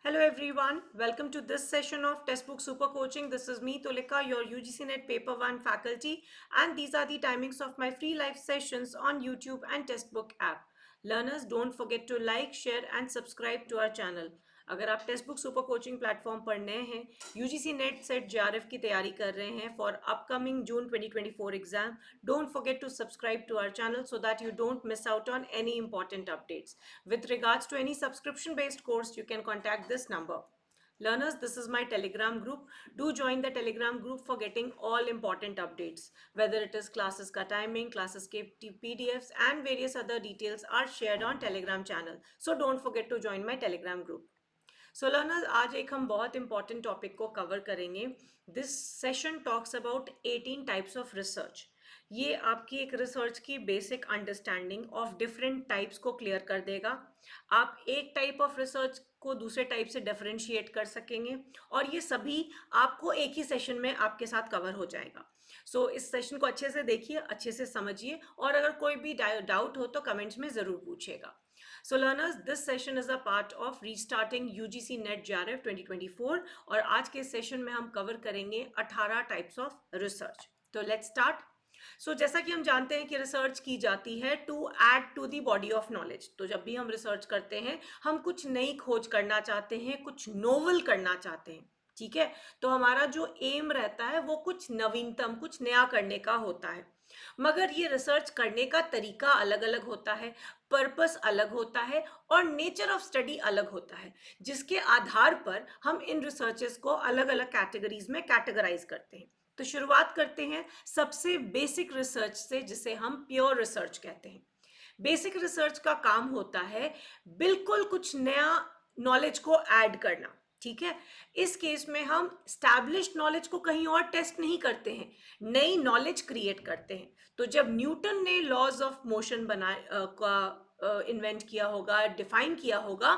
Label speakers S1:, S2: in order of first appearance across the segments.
S1: Hello everyone, welcome to this session of Textbook Super Coaching. This is me Tolika, your UGC NET Paper 1 faculty, and these are the timings of my free live sessions on YouTube and Textbook app. Learners, don't forget to like, share and subscribe to our channel. अगर आप text book super coaching platform पर नए हैं, UGC net set JRF की तैयारी कर रहे हैं for upcoming June 2024 exam, don't forget to subscribe to our channel so that you don't miss out on any important updates. With regards to any subscription based course, you can contact this number. Learners, this is my Telegram group. Do join the Telegram group for getting all important updates. Whether it is classes ka timing, classes ke PDFs and various other details are shared on Telegram channel. So don't forget to join my Telegram group. So learners, आज एक हम बहुत important topic को cover करेंगे. This session talks about 18 types of research. ये आपकी एक research की basic understanding of different types को क्लियर कर देगा. आप एक टाइप ऑफ रिसर्च को दूसरे टाइप से डिफरेंशिएट कर सकेंगे और ये सभी आपको एक ही सेशन में आपके साथ कवर हो जाएगा. सो इस सेशन को अच्छे से देखिए, अच्छे से समझिए और अगर कोई भी डाउट हो तो कमेंट्स में ज़रूर पूछिएगा. So learners, this session is a part of restarting UGC NET JRF 2024 और आज के सेशन में हम कवर करेंगे 18 टाइप्स ऑफ रिसर्च. तो लेट्स स्टार्ट. सो जैसा कि हम जानते हैं कि रिसर्च की जाती है to add to the body of knowledge. तो जब भी हम रिसर्च करते हैं, हम कुछ नई खोज करना चाहते हैं, कुछ नोवेल करना चाहते हैं. ठीक है, तो हमारा जो एम रहता है वो कुछ नवीनतम, कुछ नया करने का होता है. मगर ये रिसर्च करने का तरीका अलग अलग होता है, पर्पस अलग होता है और नेचर ऑफ स्टडी अलग होता है, जिसके आधार पर हम इन रिसर्चेस को अलग अलग कैटेगरीज में कैटेगराइज करते हैं. तो शुरुआत करते हैं सबसे बेसिक रिसर्च से, जिसे हम प्योर रिसर्च कहते हैं. बेसिक रिसर्च का काम होता है बिल्कुल कुछ नया नॉलेज को ऐड करना. ठीक है, इस केस में हम स्टैब्लिश्ड नॉलेज को कहीं और टेस्ट नहीं करते हैं, नई नॉलेज क्रिएट करते हैं. तो जब न्यूटन ने लॉज ऑफ मोशन इन्वेंट किया होगा, डिफाइन किया होगा,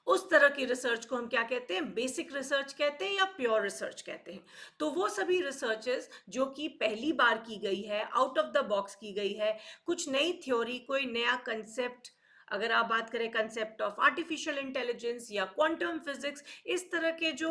S1: उस तरह की रिसर्च को हम क्या कहते हैं? बेसिक रिसर्च कहते हैं या प्योर रिसर्च कहते हैं. तो वो सभी रिसर्चेस जो कि पहली बार की गई है, आउट ऑफ द बॉक्स की गई है, कुछ नई थ्योरी, कोई नया कंसेप्ट, अगर आप बात करें कंसेप्ट ऑफ आर्टिफिशियल इंटेलिजेंस या क्वांटम फिजिक्स, इस तरह के जो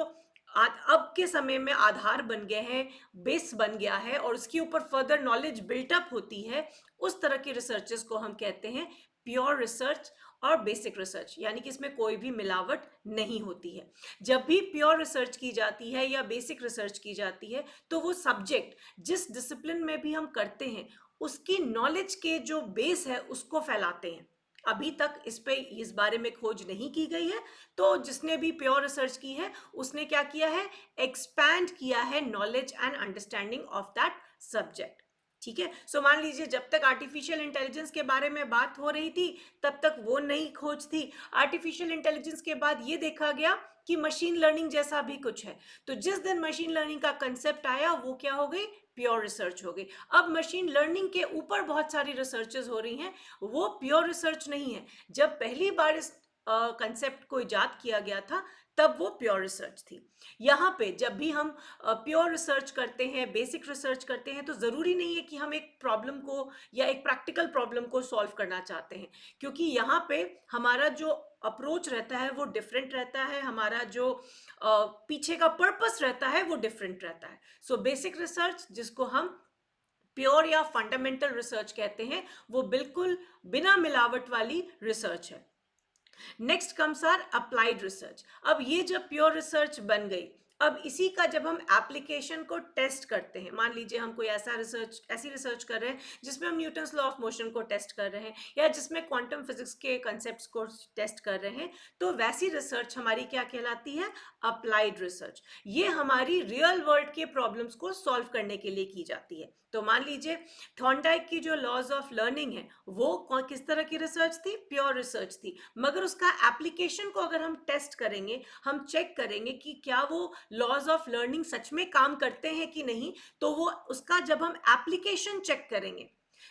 S1: अब के समय में आधार बन गए हैं, बेस बन गया है और उसके ऊपर फर्दर नॉलेज बिल्टअप होती है, उस तरह की रिसर्चेस को हम कहते हैं प्योर रिसर्च और बेसिक रिसर्च. यानी कि इसमें कोई भी मिलावट नहीं होती है. जब भी प्योर रिसर्च की जाती है या बेसिक रिसर्च की जाती है, तो वो सब्जेक्ट जिस डिसिप्लिन में भी हम करते हैं, उसकी नॉलेज के जो बेस है उसको फैलाते हैं. अभी तक इस बारे में खोज नहीं की गई है, तो जिसने भी प्योर रिसर्च की है उसने क्या किया है? एक्सपैंड किया है knowledge and understanding of that subject. ठीक है, सो मान लीजिए जब तक आर्टिफिशियल इंटेलिजेंस के बारे में बात हो रही थी, तब तक वो नई खोज थी. आर्टिफिशियल इंटेलिजेंस के बाद ये देखा गया कि मशीन लर्निंग जैसा भी कुछ है. तो जिस दिन मशीन लर्निंग का कंसेप्ट आया, वो क्या हो गई? प्योर रिसर्च हो गई. अब मशीन लर्निंग के ऊपर बहुत सारी रिसर्चेस हो रही हैं, वो प्योर रिसर्च नहीं है. जब पहली बार इस कंसेप्ट को इजाद किया गया था, तब वो प्योर रिसर्च थी. यहाँ पे जब भी हम प्योर रिसर्च करते हैं, बेसिक रिसर्च करते हैं, तो ज़रूरी नहीं है कि हम एक प्रॉब्लम को या एक प्रैक्टिकल प्रॉब्लम को सॉल्व करना चाहते हैं, क्योंकि यहाँ पे हमारा जो अप्रोच रहता है वो डिफरेंट रहता है, हमारा जो पीछे का पर्पस रहता है वो डिफरेंट रहता है. सो बेसिक रिसर्च, जिसको हम प्योर या फंडामेंटल रिसर्च कहते हैं, वो बिल्कुल बिना मिलावट वाली रिसर्च है. Next comes are applied research. अब ये जब प्योर रिसर्च बन गई, अब इसी का जब हम एप्लीकेशन को टेस्ट करते हैं, मान लीजिए हम कोई ऐसी रिसर्च कर रहे हैं जिसमें हम न्यूटन्स लॉ ऑफ मोशन को टेस्ट कर रहे हैं या जिसमें क्वांटम फिजिक्स के कॉन्सेप्ट्स को टेस्ट कर रहे हैं, तो वैसी रिसर्च हमारी क्या कहलाती है? Applied research. ये हमारी रियल वर्ल्ड के प्रॉब्लम्स को सॉल्व करने के लिए की जाती है. तो मान लीजिए थॉर्नडाइक की जो लॉज ऑफ लर्निंग है, वो किस तरह की रिसर्च थी? प्योर रिसर्च थी. मगर उसका एप्लीकेशन को अगर हम टेस्ट करेंगे, हम चेक करेंगे कि क्या वो लॉज ऑफ लर्निंग सच में काम करते हैं कि नहीं, तो वो उसका जब हम एप्लीकेशन चेक करेंगे,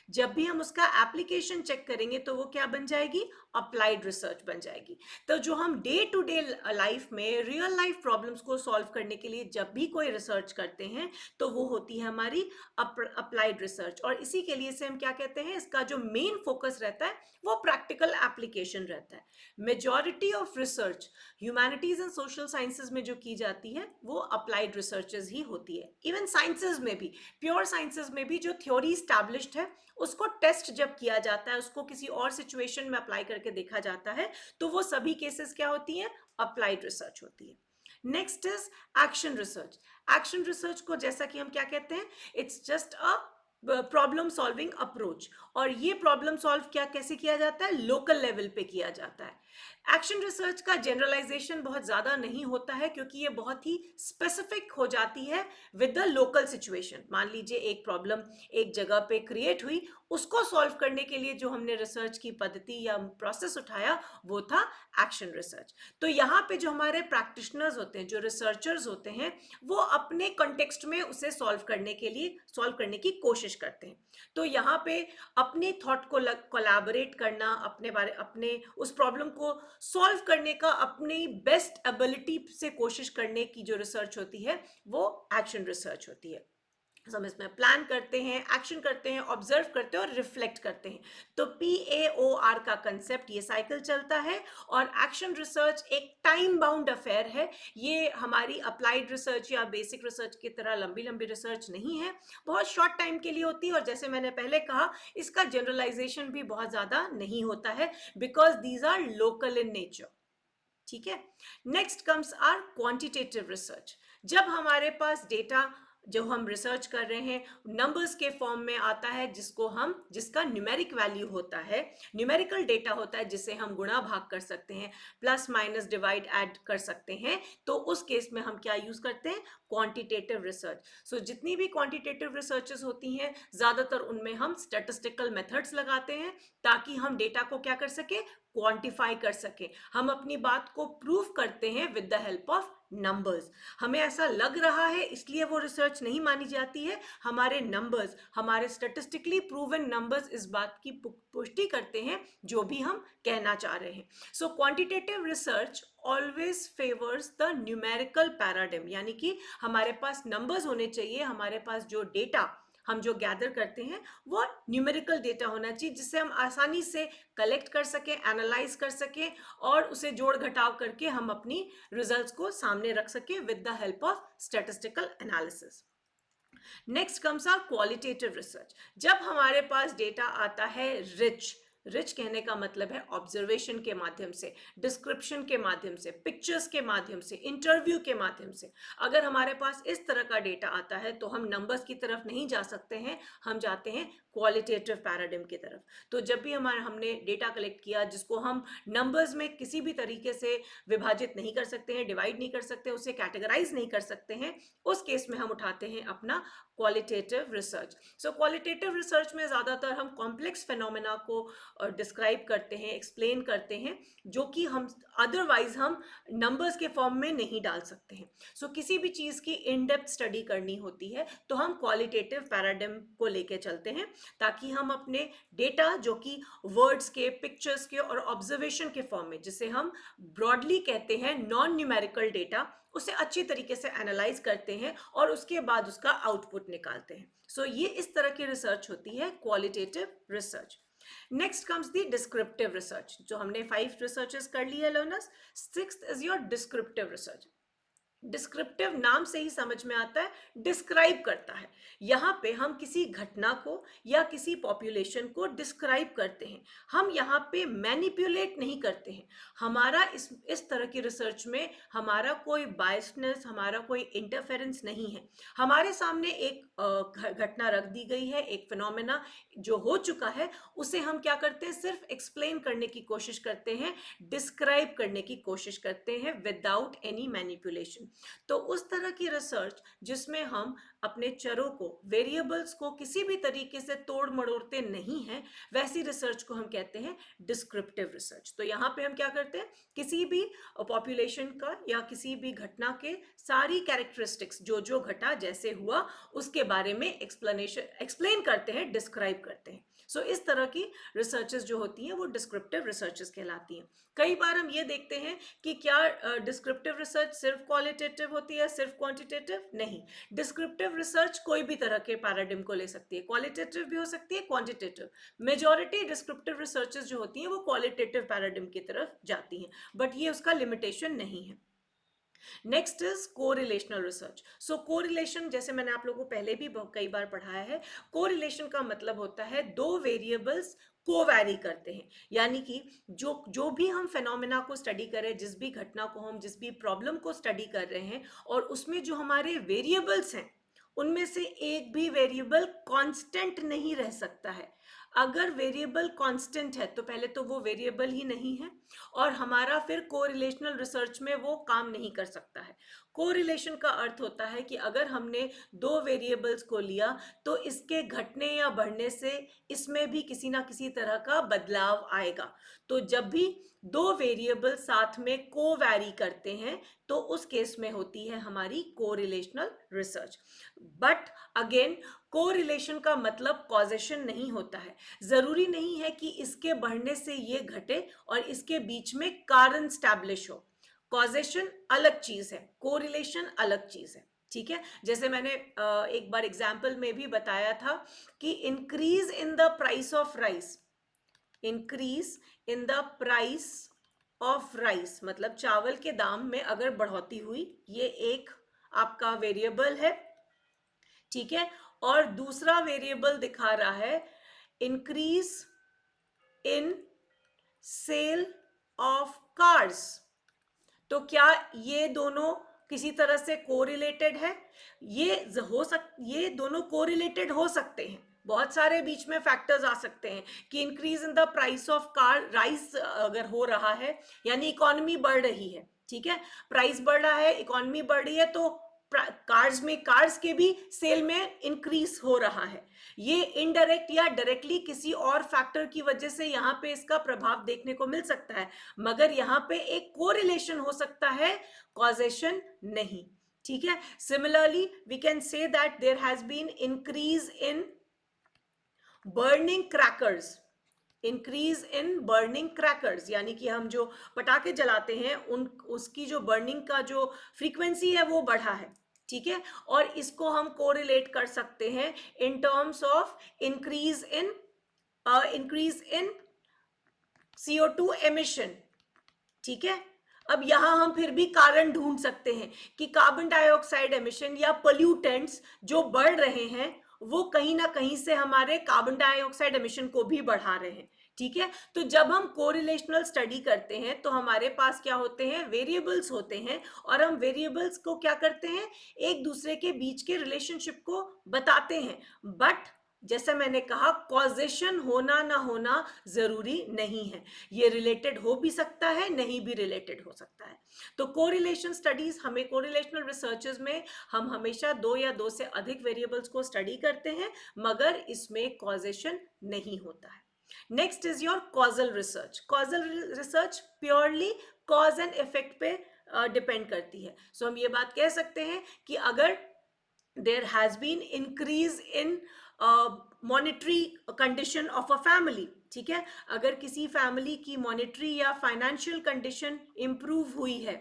S1: जब भी हम उसका एप्लीकेशन चेक करेंगे तो वो क्या बन जाएगी, अप्लाइड रिसर्च बन जाएगी। तो जो हम डे टू डे लाइफ में रियल लाइफ प्रॉब्लम्स को सॉल्व करने के लिए जब भी कोई रिसर्च करते हैं तो वो होती है हमारी अप्लाइड रिसर्च। और इसी के लिए से हम क्या कहते हैं, इसका जो मेन फोकस रहता है वो प्रैक्टिकल एप्लीकेशन रहता है। Majority of research humanities and social sciences में जो की जाती है वो अप्लाइड रिसर्चेज ही होती है। इवन साइंसेज में भी, प्योर साइंसेज में भी जो थ्योरी स्टैब्लिश्ड है उसको टेस्ट जब किया जाता है, उसको किसी और सिचुएशन में अप्लाई करके देखा जाता है, तो वो सभी केसेस क्या होती हैं, अप्लाइड रिसर्च होती है। Next is action research. Action research को जैसा कि हम क्या कहते हैं, it's just a problem solving approach. और ये प्रॉब्लम सॉल्व क्या कैसे किया जाता है, लोकल लेवल पे किया जाता है। एक्शन रिसर्च का जनरलाइजेशन बहुत ज़्यादा नहीं होता है क्योंकि ये बहुत ही स्पेसिफिक हो जाती है विद द लोकल सिचुएशन। मान लीजिए एक प्रॉब्लम एक जगह पे क्रिएट हुई, उसको सॉल्व करने के लिए जो हमने रिसर्च की पद्धति या प्रोसेस उठाया वो था एक्शन रिसर्च। तो यहाँ पे जो हमारे प्रैक्टिशनर्स होते हैं, जो रिसर्चर्स होते हैं, वो अपने कॉन्टेक्स्ट में उसे सॉल्व करने की कोशिश करते हैं। तो यहाँ पे अपने थॉट को कोलैबोरेट करना, अपने उस प्रॉब्लम को सॉल्व करने का अपनी बेस्ट एबिलिटी से कोशिश करने की जो रिसर्च होती है वो एक्शन रिसर्च होती है। हम इसमें प्लान करते हैं, एक्शन करते हैं, ऑब्जर्व करते हैं और रिफ्लेक्ट करते हैं। तो PAOR का कंसेप्ट ये साइकिल चलता है। और एक्शन रिसर्च एक टाइम बाउंड अफेयर है। ये हमारी अप्लाइड रिसर्च या बेसिक रिसर्च की तरह लंबी लंबी रिसर्च नहीं है, बहुत शॉर्ट टाइम के लिए होती है। और जैसे मैंने पहले कहा, इसका जनरलाइजेशन भी बहुत ज़्यादा नहीं होता है because these are local in nature. ठीक है। Next comes are quantitative research. जब हमारे पास डेटा जो हम रिसर्च कर रहे हैं नंबर्स के फॉर्म में आता है, जिसका न्यूमेरिक वैल्यू होता है, न्यूमेरिकल डेटा होता है, जिसे हम गुणा भाग कर सकते हैं, प्लस माइनस डिवाइड ऐड कर सकते हैं, तो उस केस में हम क्या यूज करते हैं, क्वांटिटेटिव रिसर्च। सो जितनी भी क्वांटिटेटिव रिसर्चेस होती हैं ज्यादातर उनमें हम स्टैटिस्टिकल मेथड्स लगाते हैं ताकि हम डेटा को क्या कर सके, क्वांटिफाई कर सके। हम अपनी बात को प्रूव करते हैं with the help of numbers. हमें ऐसा लग रहा है इसलिए वो रिसर्च नहीं मानी जाती है। हमारे नंबर्स, हमारे स्टैटिस्टिकली प्रूवन नंबर्स इस बात की पुष्टि करते हैं जो भी हम कहना चाह रहे हैं। So quantitative research always favours the numerical paradigm, यानी कि हमारे पास नंबर्स होने चाहिए, हमारे पास जो डेटा हम जो गैदर करते हैं वो न्यूमेरिकल डेटा होना चाहिए, जिससे हम आसानी से कलेक्ट कर सकें, एनालाइज कर सकें और उसे जोड़ घटाव करके हम अपनी रिजल्ट्स को सामने रख सकें with the help of statistical analysis. Next comes are qualitative research. जब हमारे पास डेटा आता है रिच, रिच कहने का मतलब है ऑब्जर्वेशन के माध्यम से, डिस्क्रिप्शन के माध्यम से, पिक्चर्स के माध्यम से, इंटरव्यू के माध्यम से। अगर हमारे पास इस तरह का डेटा आता है तो हम नंबर्स की तरफ नहीं जा सकते हैं, हम जाते हैं क्वालिटेटिव पैराडिम की तरफ। तो जब भी हमने डेटा कलेक्ट किया जिसको हम नंबर्स में किसी भी तरीके से विभाजित नहीं कर सकते हैं, डिवाइड नहीं कर सकते, उसे कैटेगराइज नहीं कर सकते हैं, उस केस में हम उठाते हैं अपना क्वालिटेटिव रिसर्च। सो क्वालिटेटिव रिसर्च में ज़्यादातर हम कॉम्प्लेक्स फिनोमेना को डिस्क्राइब करते हैं, एक्सप्लेन करते हैं, जो कि हम अदरवाइज हम नंबर्स के फॉर्म में नहीं डाल सकते हैं। सो किसी भी चीज़ की इन डेप्थ स्टडी करनी होती है तो हम क्वालिटेटिव पैराडिम को लेके चलते हैं ताकि हम अपने डेटा जो कि वर्ड्स के, पिक्चर्स के और ऑब्जर्वेशन के फॉर्म में, जिसे हम ब्रॉडली कहते हैं नॉन न्यूमेरिकल डेटा, उसे अच्छी तरीके से एनालाइज करते हैं और उसके बाद उसका आउटपुट निकालते हैं। सो ये इस तरह की रिसर्च होती है qualitative research. Next comes the descriptive research. जो हमने 5 रिसर्चेस कर ली है learners, 6th is your descriptive research. Descriptive नाम से ही समझ में आता है, डिस्क्राइब करता है। यहाँ पे हम किसी घटना को या किसी पॉपुलेशन को डिस्क्राइब करते हैं, हम यहाँ पे मैनिपुलेट नहीं करते हैं। हमारा इस तरह की रिसर्च में हमारा कोई बायसनेस, हमारा कोई इंटरफेरेंस नहीं है। हमारे सामने एक घटना रख दी गई है, एक फिनोमेना जो हो चुका है, उसे हम क्या करते हैं, सिर्फ एक्सप्लेन करने की कोशिश करते हैं, डिस्क्राइब करने की कोशिश करते हैं विदाउट एनी मैनिपुलेशन। तो उस तरह की रिसर्च जिसमें हम अपने चरों को, वेरिएबल्स को किसी भी तरीके से तोड़ मड़ोड़ते नहीं हैं, वैसी रिसर्च को हम कहते हैं डिस्क्रिप्टिव रिसर्च। तो यहाँ पे हम क्या करते हैं, किसी भी पॉपुलेशन का या किसी भी घटना के सारी कैरेक्टरिस्टिक्स, जो जो घटा जैसे हुआ उसके बारे में एक्सप्लेन करते हैं, डिस्क्राइब करते हैं। सो इस तरह की रिसर्चेस जो होती हैं वो डिस्क्रिप्टिव रिसर्चेस कहलाती हैं। कई बार हम ये देखते हैं कि क्या डिस्क्रिप्टिव रिसर्च सिर्फ क्वालिटेटिव होती है, सिर्फ क्वांटिटेटिव? नहीं, डिस्क्रिप्टिव रिसर्च कोई भी तरह के पैराडिम को ले सकती है, क्वालिटेटिव भी हो सकती है, क्वांटिटेटिव। मेजॉरिटी डिस्क्रिप्टिव रिसर्चेस जो होती हैं वो क्वालिटेटिव पैराडिम की तरफ जाती हैं, बट ये उसका लिमिटेशन नहीं है। Next is correlational research. So correlation, जैसे मैंने आप लोगों को पहले भी कई बार पढ़ाया है, कोरिलेशन का मतलब होता है दो वेरिएबल्स को वैरी करते हैं, यानी कि जो जो भी हम फेनोमेना को स्टडी करें, जिस भी घटना को हम, जिस भी प्रॉब्लम को स्टडी कर रहे हैं, और उसमें जो हमारे वेरिएबल्स हैं उनमें से एक भी वेरिएबल कांस्टेंट नहीं रह सकता है। अगर वेरिएबल कांस्टेंट है तो पहले तो वो वेरिएबल ही नहीं है, और हमारा फिर कोरिलेशनल रिसर्च में वो काम नहीं कर सकता है। कोरिलेशन का अर्थ होता है कि अगर हमने दो वेरिएबल्स को लिया तो इसके घटने या बढ़ने से इसमें भी किसी ना किसी तरह का बदलाव आएगा। तो जब भी दो वेरिएबल साथ में को वैरी करते हैं तो उस केस में होती है हमारी correlational research. But again, correlation का मतलब कॉजेशन नहीं होता है। जरूरी नहीं है कि इसके बढ़ने से ये घटे और इसके बीच में कारण स्टैब्लिश हो। कॉजेशन अलग चीज है, कोरिलेशन अलग चीज है। ठीक है, जैसे मैंने एक बार एग्जाम्पल में भी बताया था कि increase in the price of rice, increase in the price of rice मतलब चावल के दाम में अगर बढ़ोतरी हुई, ये एक आपका वेरिएबल है। ठीक है, और दूसरा वेरिएबल दिखा रहा है increase in sale of cars. तो क्या ये दोनों किसी तरह से कोरिलेटेड है? ये दोनों कोरिलेटेड हो सकते हैं। बहुत सारे बीच में फैक्टर्स आ सकते हैं कि increase in the price of car rice अगर हो रहा है, यानी इकोनॉमी बढ़ रही है। ठीक है, प्राइस बढ़ रहा है, इकोनॉमी बढ़ रही है, तो कार्स के भी सेल में इंक्रीज हो रहा है। ये इनडायरेक्ट या डायरेक्टली किसी और फैक्टर की वजह से यहाँ पे इसका प्रभाव देखने को मिल सकता है, मगर यहाँ पे एक कोरिलेशन हो सकता है, कॉजेशन नहीं। ठीक है, similarly we can say that there has been increase in burning crackers, increase in burning crackers, यानी कि हम जो पटाखे जलाते हैं उसकी जो बर्निंग का जो फ्रीक्वेंसी है वो बढ़ा है। ठीक है, और इसको हम कोरिलेट कर सकते हैं in terms of increase in CO2 emission. ठीक है, अब यहां हम फिर भी कारण ढूंढ सकते हैं कि कार्बन डाइऑक्साइड एमिशन या पोल्यूटेंट्स जो बढ़ रहे हैं वो कहीं ना कहीं से हमारे कार्बन डाइऑक्साइड एमिशन को भी बढ़ा रहे हैं। ठीक है, तो जब हम कोरिलेशनल स्टडी करते हैं तो हमारे पास क्या होते हैं, वेरिएबल्स होते हैं, और हम वेरिएबल्स को क्या करते हैं, एक दूसरे के बीच के रिलेशनशिप को बताते हैं। बट जैसे मैंने कहा, कॉजेशन होना ना होना जरूरी नहीं है, ये रिलेटेड हो भी सकता है, नहीं भी रिलेटेड हो सकता है। तो कोरिलेशन स्टडीज हमें, कोरिलेशनल रिसर्चेस में हम हमेशा दो या दो से अधिक वेरिएबल्स को स्टडी करते हैं, मगर इसमें कॉजेशन नहीं होता है। Next is your causal research. Causal research purely cause and effect पे डिपेंड करती है। सो हम ये बात कह सकते हैं कि अगर there has been increase in monetary condition of a family, ठीक है, अगर किसी फैमिली की मॉनेटरी या फाइनेंशियल कंडीशन इंप्रूव हुई है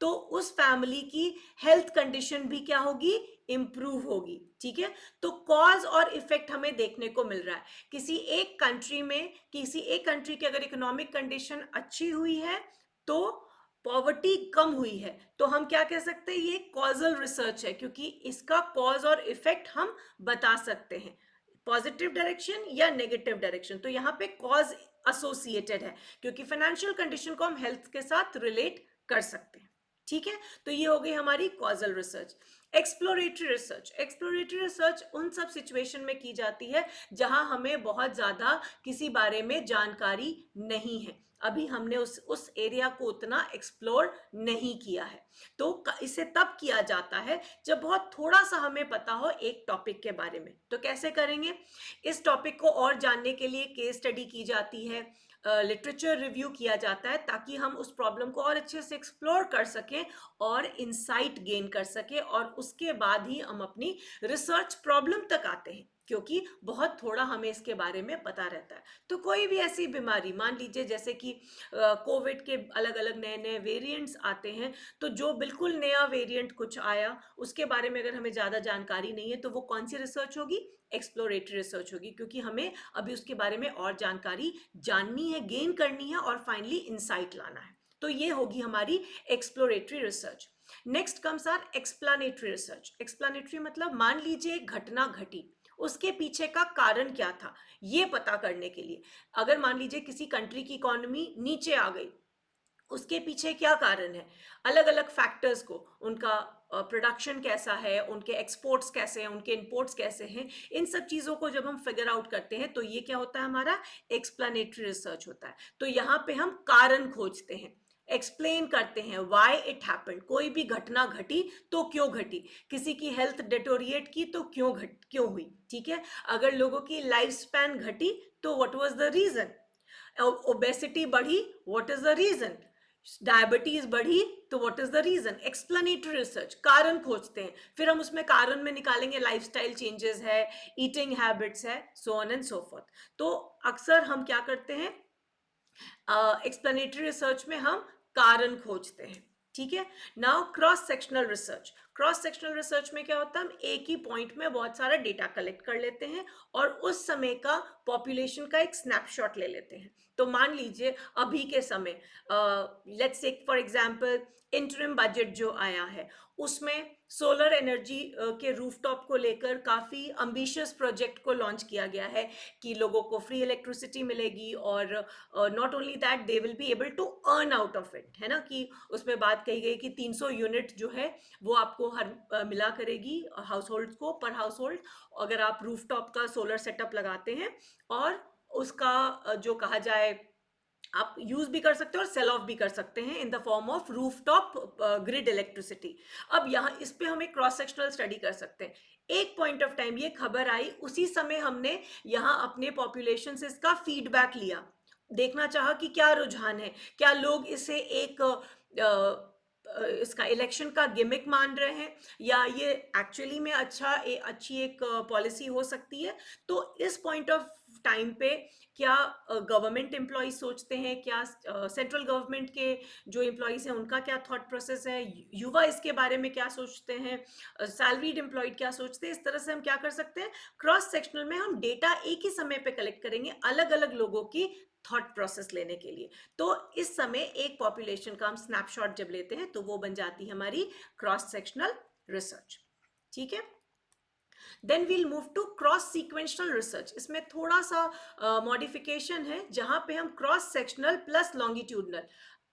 S1: तो उस फैमिली की हेल्थ कंडीशन भी क्या होगी, इंप्रूव होगी। ठीक है, तो कॉज और इफेक्ट हमें देखने को मिल रहा है। किसी एक कंट्री की अगर इकोनॉमिक कंडीशन अच्छी हुई है तो पॉवर्टी कम हुई है, तो हम क्या कह सकते हैं, ये कॉजल रिसर्च है, क्योंकि इसका कॉज और इफेक्ट हम बता सकते हैं, पॉजिटिव डायरेक्शन या नेगेटिव डायरेक्शन। तो यहाँ पे कॉज एसोसिएटेड है, क्योंकि फाइनेंशियल कंडीशन को हम हेल्थ के साथ रिलेट कर सकते हैं। ठीक है, तो ये हो गई हमारी causal research. Exploratory research, exploratory research उन सब सिचुएशन में की जाती है जहां हमें बहुत ज्यादा किसी बारे में जानकारी नहीं है, अभी हमने उस एरिया को उतना एक्सप्लोर नहीं किया है। तो इसे तब किया जाता है जब बहुत थोड़ा सा हमें पता हो एक टॉपिक के बारे में। तो कैसे करेंगे, इस टॉपिक को और जानने के लिए केस स्टडी की जाती है, लिटरेचर रिव्यू किया जाता है, ताकि हम उस प्रॉब्लम को और अच्छे से एक्सप्लोर कर सकें और इंसाइट गेन कर सकें, और उसके बाद ही हम अपनी रिसर्च प्रॉब्लम तक आते हैं। क्योंकि बहुत थोड़ा हमें इसके बारे में पता रहता है। तो कोई भी ऐसी बीमारी, मान लीजिए जैसे कि कोविड के अलग अलग नए नए वेरिएंट्स आते हैं, तो जो बिल्कुल नया वेरिएंट कुछ आया उसके बारे में अगर हमें ज़्यादा जानकारी नहीं है तो वो कौन सी रिसर्च होगी? एक्सप्लोरेटरी रिसर्च होगी, क्योंकि हमें अभी उसके बारे में और जानकारी जाननी है, गेन करनी है और फाइनली इंसाइट लाना है। तो ये होगी हमारी exploratory research. Next comes are explanatory research. Explanatory मतलब मान लीजिए एक घटना घटी, उसके पीछे का कारण क्या था ये पता करने के लिए। अगर मान लीजिए किसी कंट्री की इकोनॉमी नीचे आ गई, उसके पीछे क्या कारण है? अलग अलग फैक्टर्स को, उनका प्रोडक्शन कैसा है, उनके एक्सपोर्ट्स कैसे हैं, उनके इंपोर्ट्स कैसे हैं, इन सब चीज़ों को जब हम फिगर आउट करते हैं तो ये क्या होता है? हमारा एक्सप्लेनेटरी रिसर्च होता है। तो यहाँ पे हम कारण खोजते हैं, एक्सप्लेन करते हैं व्हाई इट हैपेंड। कोई भी घटना घटी तो क्यों घटी, किसी की हेल्थ डिटोरिएट की तो क्यों हुई, ठीक है? अगर लोगों की लाइफ स्पैन घटी तो what was the reason? Obesity बढ़ी, what is the reason? Diabetes बढ़ी तो what is the reason? Explanatory research, कारण खोजते हैं, फिर हम उसमें कारण में निकालेंगे लाइफस्टाइल चेंजेस है, ईटिंग हैबिट्स है, so on and so forth. तो अक्सर हम क्या करते हैं, एक्सप्लेनेटरी रिसर्च में हम कारण खोजते हैं, ठीक है? Now cross sectional research. Cross sectional research में क्या होता है? हम एक ही पॉइंट में बहुत सारा डेटा कलेक्ट कर लेते हैं और उस समय का पॉपुलेशन का एक स्नैपशॉट ले लेते हैं। तो मान लीजिए अभी के समय, let's take for example interim budget जो आया है, उसमें सोलर एनर्जी के रूफटॉप को लेकर काफ़ी अम्बिशियस प्रोजेक्ट को लॉन्च किया गया है कि लोगों को फ्री इलेक्ट्रिसिटी मिलेगी और not only that they will be able to earn out of it, है ना? कि उसमें बात कही गई कि 300 यूनिट जो है वो आपको हर मिला करेगी हाउस होल्ड को, पर हाउस होल्ड, अगर आप रूफटॉप का सोलर सेटअप लगाते हैं। और उसका जो कहा जाए, आप यूज भी कर सकते हैं और सेल ऑफ भी कर सकते हैं in the form of rooftop grid electricity. अब यहाँ इस पे हम एक क्रॉस सेक्शनल स्टडी कर सकते हैं। एक पॉइंट ऑफ टाइम ये खबर आई, उसी समय हमने यहाँ अपने पॉपुलेशन से इसका फीडबैक लिया, देखना चाहा कि क्या रुझान है, क्या लोग इसे एक इसका इलेक्शन का गिमिक मान रहे हैं या ये एक्चुअली में अच्छी एक पॉलिसी हो सकती है। तो इस पॉइंट ऑफ टाइम पे क्या गवर्नमेंट एम्प्लॉयज सोचते हैं, क्या सेंट्रल गवर्नमेंट के जो एम्प्लॉयज हैं उनका क्या थॉट प्रोसेस है, युवा इसके बारे में क्या सोचते हैं, सैलरीड एम्प्लॉयड क्या सोचते हैं, इस तरह से हम क्या कर सकते हैं, क्रॉस सेक्शनल में हम डेटा एक ही समय पे कलेक्ट करेंगे अलग अलग लोगों की थॉट प्रोसेस लेने के लिए। तो इस समय एक पॉपुलेशन का हम स्नैपशॉट जब लेते हैं तो वो बन जाती है हमारी क्रॉस सेक्शनल रिसर्च, ठीक है? Then we'll move to cross sequential research. इसमें थोड़ा सा मॉडिफिकेशन है, जहां पे हम क्रॉस सेक्शनल प्लस लॉन्गिट्यूडनल,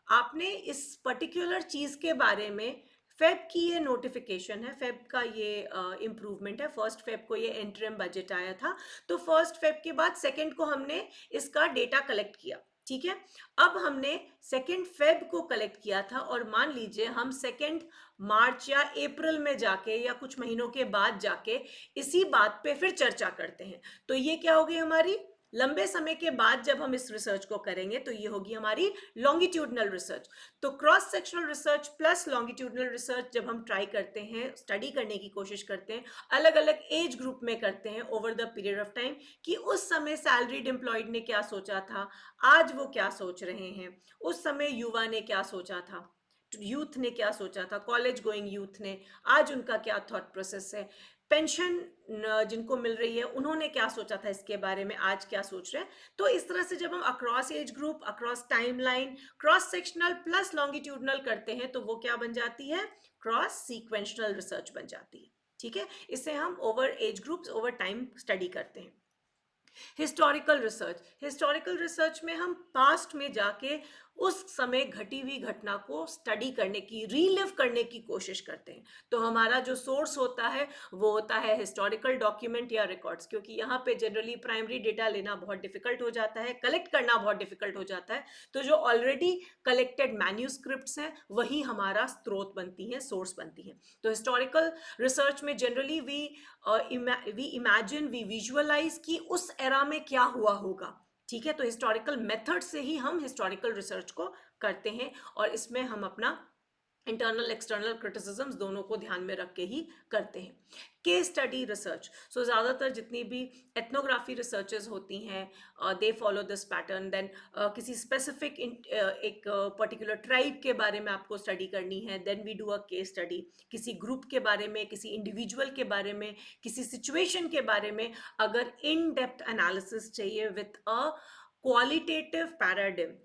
S1: आपने इस पर्टिकुलर चीज के बारे में फेब की ये नोटिफिकेशन है, फेब का ये इम्प्रूवमेंट है, फर्स्ट फेब को ये इंटरिम बजट आया था, तो फर्स्ट फेब के बाद सेकंड को हमने इसका डेटा कलेक्ट किया, ठीक है? अब हमने सेकंड फेब को कलेक्ट किया था और मान लीजिए हम सेकंड मार्च या अप्रैल में जाके या कुछ महीनों के बाद जाके इसी बात पे फिर चर्चा करते हैं। तो ये क्या होगी हमारी, लंबे समय के बाद जब हम इस रिसर्च को करेंगे तो ये होगी हमारी लॉन्गिट्यूडनल रिसर्च। तो cross sectional research plus longitudinal research जब हम ट्राई करते हैं, स्टडी करने की कोशिश करते हैं, अलग अलग एज ग्रुप में करते हैं over the period of time, कि उस समय सैलरीड एम्प्लॉयड ने क्या सोचा था, आज वो क्या सोच रहे हैं, उस समय युवा ने क्या सोचा था, यूथ ने क्या सोचा था, कॉलेज गोइंग यूथ ने आज उनका क्या थॉट प्रोसेस है, पेंशन जिनको मिल रही है उन्होंने क्या सोचा था इसके बारे में, आज क्या सोच रहे हैं। तो इस तरह से जब हम across age group, across timeline, cross sectional plus longitudinal करते हैं तो वो क्या बन जाती है, क्रॉस सीक्वेंशनल रिसर्च बन जाती है, ठीक है? इसे हम over age groups, over time study करते हैं। हिस्टोरिकल रिसर्च, हिस्टोरिकल रिसर्च में हम पास्ट में जाके उस समय घटी हुई घटना को स्टडी करने की, रीलिव करने की कोशिश करते हैं। तो हमारा जो सोर्स होता है वो होता है हिस्टोरिकल डॉक्यूमेंट या रिकॉर्ड्स, क्योंकि यहाँ पे जनरली प्राइमरी डेटा लेना बहुत डिफिकल्ट हो जाता है, कलेक्ट करना बहुत डिफिकल्ट हो जाता है। तो जो ऑलरेडी कलेक्टेड मैन्यूस्क्रिप्ट्स हैं वही हमारा स्रोत बनती हैं, सोर्स बनती हैं। तो हिस्टोरिकल रिसर्च में generally we imagine, we visualize कि उस एरा में क्या हुआ होगा, ठीक है? तो हिस्टोरिकल मेथड से ही हम हिस्टोरिकल रिसर्च को करते हैं और इसमें हम अपना इंटरनल एक्सटर्नल क्रिटिसिज्म्स दोनों को ध्यान में रख के ही करते हैं. केस स्टडी रिसर्च, सो ज़्यादातर जितनी भी एथनोग्राफी रिसर्चेज होती हैं they follow this pattern. Then किसी स्पेसिफिक एक पर्टिकुलर ट्राइब के बारे में आपको स्टडी करनी है, then we do a case study. किसी ग्रुप के बारे में, किसी इंडिविजुअल के बारे में, किसी सिचुएशन के बारे में अगर इन डेप्थ एनालिसिस चाहिए with a qualitative paradigm,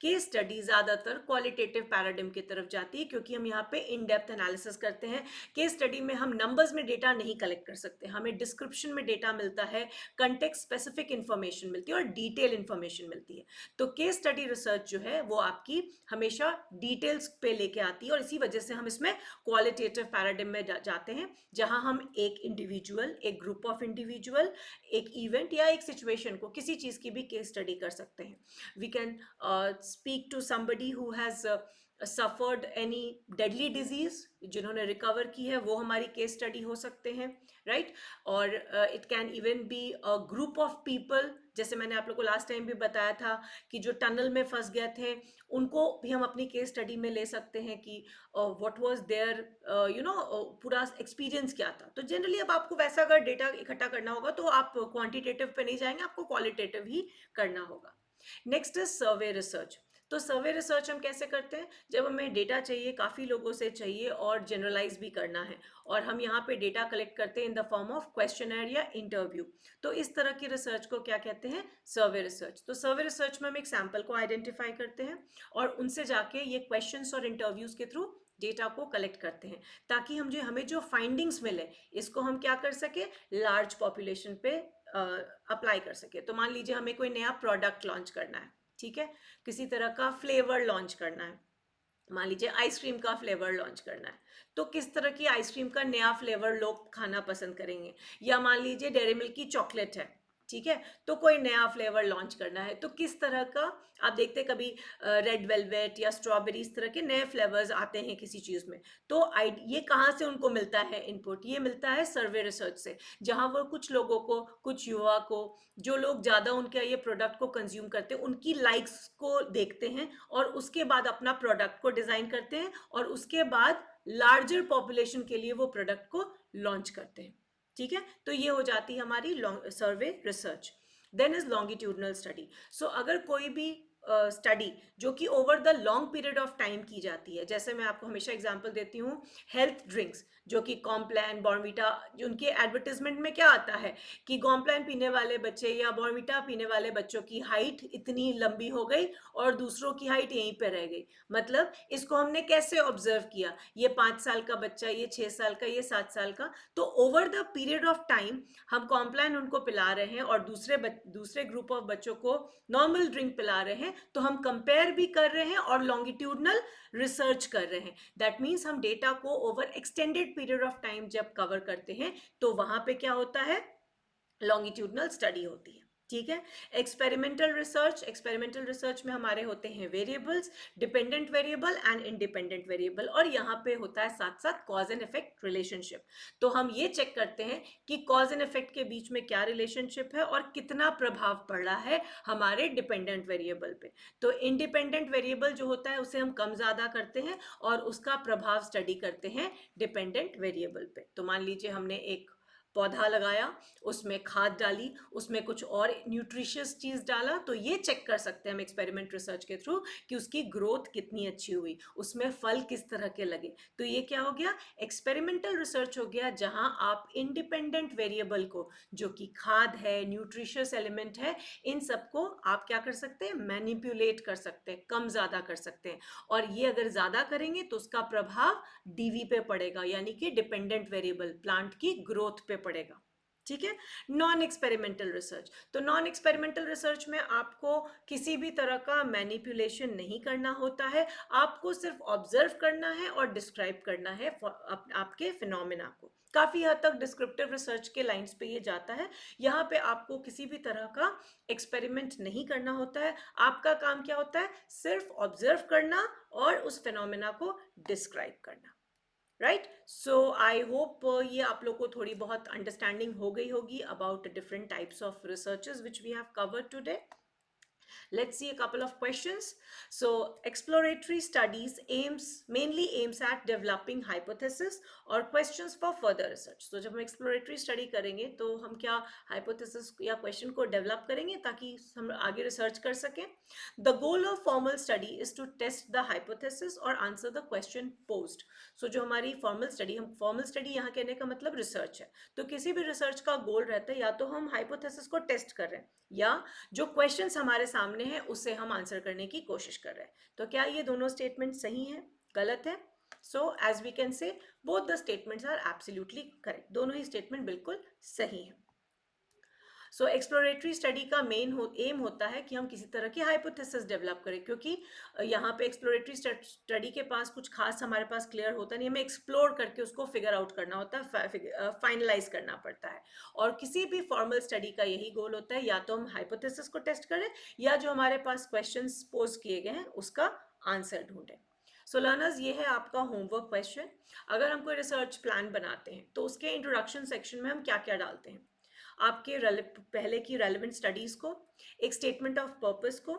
S1: case study ज़्यादातर क्वालिटेटिव पैराडिम की तरफ जाती है, क्योंकि हम यहाँ पे इन डेप्थ एनालिसिस करते हैं. केस स्टडी में हम नंबर्स में डेटा नहीं कलेक्ट कर सकते, हमें डिस्क्रिप्शन में डेटा मिलता है, कंटेक्स्ट स्पेसिफिक इंफॉर्मेशन मिलती है और डिटेल इंफॉर्मेशन मिलती है. तो केस स्टडी रिसर्च जो है वो आपकी हमेशा डिटेल्स पे लेके आती है, और इसी वजह से हम इसमें क्वालिटेटिव पैराडिम में जाते हैं, जहाँ हम एक इंडिविजुअल, एक ग्रुप ऑफ इंडिविजुअल, एक इवेंट या एक सिचुएशन को, किसी चीज़ की भी केस स्टडी कर सकते हैं. We can speak to somebody who has suffered any deadly disease, जिन्होंने रिकवर की है, वो हमारी केस स्टडी हो सकते हैं, राइट. और it can even be a group of people, जैसे मैंने आप लोग को लास्ट टाइम भी बताया था कि जो टनल में फंस गए थे उनको भी हम अपनी केस स्टडी में ले सकते हैं कि व्हाट वाज देयर पूरा एक्सपीरियंस क्या था. तो जनरली अब आपको वैसा अगर डेटा इकट्ठा करना होगा तो आप क्वांटिटेटिव पे नहीं जाएंगे, आपको क्वालिटेटिव ही करना होगा. Next is survey research. तो सर्वे रिसर्च हम कैसे करते हैं? जब हमें डेटा चाहिए, काफ़ी लोगों से चाहिए और जनरलाइज भी करना है, और हम यहाँ पे डेटा कलेक्ट करते हैं in the form of questionnaire या इंटरव्यू. तो इस तरह की रिसर्च को क्या कहते हैं? Survey research. तो सर्वे रिसर्च में हम एक सैम्पल को आइडेंटिफाई करते हैं और उनसे जाके ये क्वेश्चंस और इंटरव्यूज के थ्रू डेटा को कलेक्ट करते हैं, ताकि हमें जो फाइंडिंग्स मिले इसको हम क्या कर सके, लार्ज पॉपुलेशन पे अप्लाई कर सके. तो मान लीजिए हमें कोई नया प्रोडक्ट लॉन्च करना है, ठीक है, किसी तरह का फ्लेवर लॉन्च करना है, मान लीजिए आइसक्रीम का फ्लेवर लॉन्च करना है, तो किस तरह की आइसक्रीम का नया फ्लेवर लोग खाना पसंद करेंगे. या मान लीजिए डेयरी मिल्क की चॉकलेट है, ठीक है, तो कोई नया फ्लेवर लॉन्च करना है, तो किस तरह का, आप देखते कभी रेड वेलवेट या स्ट्रॉबेरी, इस तरह के नए फ्लेवर्स आते हैं किसी चीज़ में. तो ये कहाँ से उनको मिलता है इनपुट? ये मिलता है सर्वे रिसर्च से, जहाँ वो कुछ लोगों को, कुछ युवा को, जो लोग ज़्यादा उनके ये प्रोडक्ट को कंज्यूम करते हैं, उनकी लाइक्स को देखते हैं और उसके बाद अपना प्रोडक्ट को डिज़ाइन करते हैं, और उसके बाद लार्जर पॉपुलेशन के लिए वो प्रोडक्ट को लॉन्च करते हैं. ठीक है, तो ये हो जाती है हमारी survey research. Then is longitudinal study. So अगर कोई भी स्टडी जो कि over the long period of time की जाती है, जैसे मैं आपको हमेशा एग्जांपल देती हूँ, हेल्थ ड्रिंक्स जो कि कॉम्प्लान, बॉर्नविटा, उनके एडवर्टीजमेंट में क्या आता है कि कॉम्प्लान पीने वाले बच्चे या बॉर्नविटा पीने वाले बच्चों की हाइट इतनी लंबी हो गई और दूसरों की हाइट यहीं पे रह गई. मतलब इसको हमने कैसे ऑब्जर्व किया, ये 5 साल का बच्चा, ये 6 साल का, ये 7 साल का, तो over the period of time हम कॉम्प्लान उनको पिला रहे हैं और दूसरे ग्रुप ऑफ बच्चों को नॉर्मल ड्रिंक पिला रहे हैं, तो हम कंपेयर भी कर रहे हैं और लॉन्गिट्यूडनल रिसर्च कर रहे हैं. दैट मीन्स हम डेटा को over extended period of time जब कवर करते हैं तो वहां पे क्या होता है, लॉन्गिट्यूडनल स्टडी होती है. ठीक है. एक्सपेरिमेंटल रिसर्च में हमारे होते हैं variables, dependent variable and independent variable, और यहाँ पे होता है साथ साथ कॉज एंड इफेक्ट रिलेशनशिप. तो हम ये चेक करते हैं कि कॉज एंड इफेक्ट के बीच में क्या रिलेशनशिप है और कितना प्रभाव पड़ रहा है हमारे डिपेंडेंट वेरिएबल पे. तो इंडिपेंडेंट वेरिएबल जो होता है उसे हम कम ज़्यादा करते हैं और उसका प्रभाव स्टडी करते हैं डिपेंडेंट वेरिएबल पे. तो मान लीजिए हमने एक पौधा लगाया, उसमें खाद डाली, उसमें कुछ और न्यूट्रिशियस चीज़ डाला, तो ये चेक कर सकते हैं हम एक्सपेरिमेंट रिसर्च के थ्रू कि उसकी ग्रोथ कितनी अच्छी हुई, उसमें फल किस तरह के लगे. तो ये क्या हो गया, एक्सपेरिमेंटल रिसर्च हो गया, जहां आप इंडिपेंडेंट वेरिएबल को, जो कि खाद है, न्यूट्रिशियस एलिमेंट है, इन सबको आप क्या कर सकते हैं, मैनिपुलेट कर सकते हैं, कम ज़्यादा कर सकते हैं. और ये अगर ज़्यादा करेंगे तो उसका प्रभाव डीवी पे पड़ेगा, यानी कि डिपेंडेंट वेरिएबल प्लांट की ग्रोथ पे पड़ेगा. ठीक है. Non experimental research. तो नॉन एक्सपेरिमेंटल रिसर्च में आपको किसी भी तरह का मैनिपुलेशन नहीं करना होता है, आपको सिर्फ ऑब्जर्व करना है और डिस्क्राइब करना है आपके फिनोमेना को. काफ़ी हद तक डिस्क्रिप्टिव रिसर्च के लाइंस पे ये जाता है. यहाँ पे आपको किसी भी तरह का एक्सपेरिमेंट नहीं करना होता है, आपका काम क्या होता है, सिर्फ ऑब्जर्व करना और उस फिनोमेना को डिस्क्राइब करना. राइट. सो आई होप ये आप लोग को थोड़ी बहुत अंडरस्टैंडिंग हो गई होगी about different types of researches which we have covered today. Let's see a couple of questions. So, exploratory studies mainly aims at developing hypothesis or questions for further research. So, जब हम exploratory study करेंगे तो हम क्या hypothesis या question को develop करेंगे ताकि हम आगे research कर सकें. The goal of formal study is to test the hypothesis or answer the question posed. So, जो हमारी formal study यहाँ कहने का मतलब research है. तो किसी भी research का goal रहता है या तो हम hypothesis को test कर रहे हैं या जो क्वेश्चंस हमारे सामने हैं उसे हम आंसर करने की कोशिश कर रहे हैं. तो क्या ये दोनों स्टेटमेंट सही हैं, गलत है? So as we can say both the statements are absolutely correct. दोनों ही स्टेटमेंट बिल्कुल सही हैं. सो एक्सप्लोरेटरी स्टडी का एम होता है कि हम किसी तरह की हाइपोथेसिस डेवलप करें, क्योंकि यहाँ पे एक्सप्लोरेटरी स्टडी के पास कुछ खास हमारे पास क्लियर होता नहीं, हमें एक्सप्लोर करके उसको फिगर आउट करना होता है, फाइनलाइज करना पड़ता है. और किसी भी फॉर्मल स्टडी का यही गोल होता है, या तो हम हाइपोथेसिस को टेस्ट करें या जो हमारे पास क्वेश्चन पोज किए गए हैं उसका आंसर ढूंढें. सो लर्नर्स, ये है आपका होमवर्क क्वेश्चन. अगर हम कोई रिसर्च प्लान बनाते हैं तो उसके इंट्रोडक्शन सेक्शन में हम क्या क्या डालते हैं? आपके पहले की रेलिवेंट स्टडीज को, एक स्टेटमेंट ऑफ पर्पस को,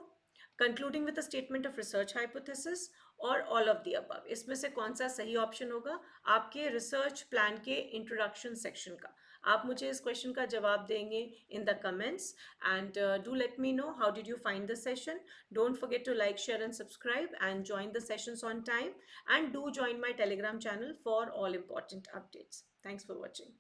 S1: concluding with a statement of research hypothesis और ऑल ऑफ द अबव. इसमें से कौन सा सही ऑप्शन होगा आपके रिसर्च प्लान के इंट्रोडक्शन सेक्शन का? आप मुझे इस क्वेश्चन का जवाब देंगे in the comments. And do let me know how did you find the session. Don't forget to like, share and subscribe and join the sessions on time, and do join my telegram channel for all important updates. Thanks for watching.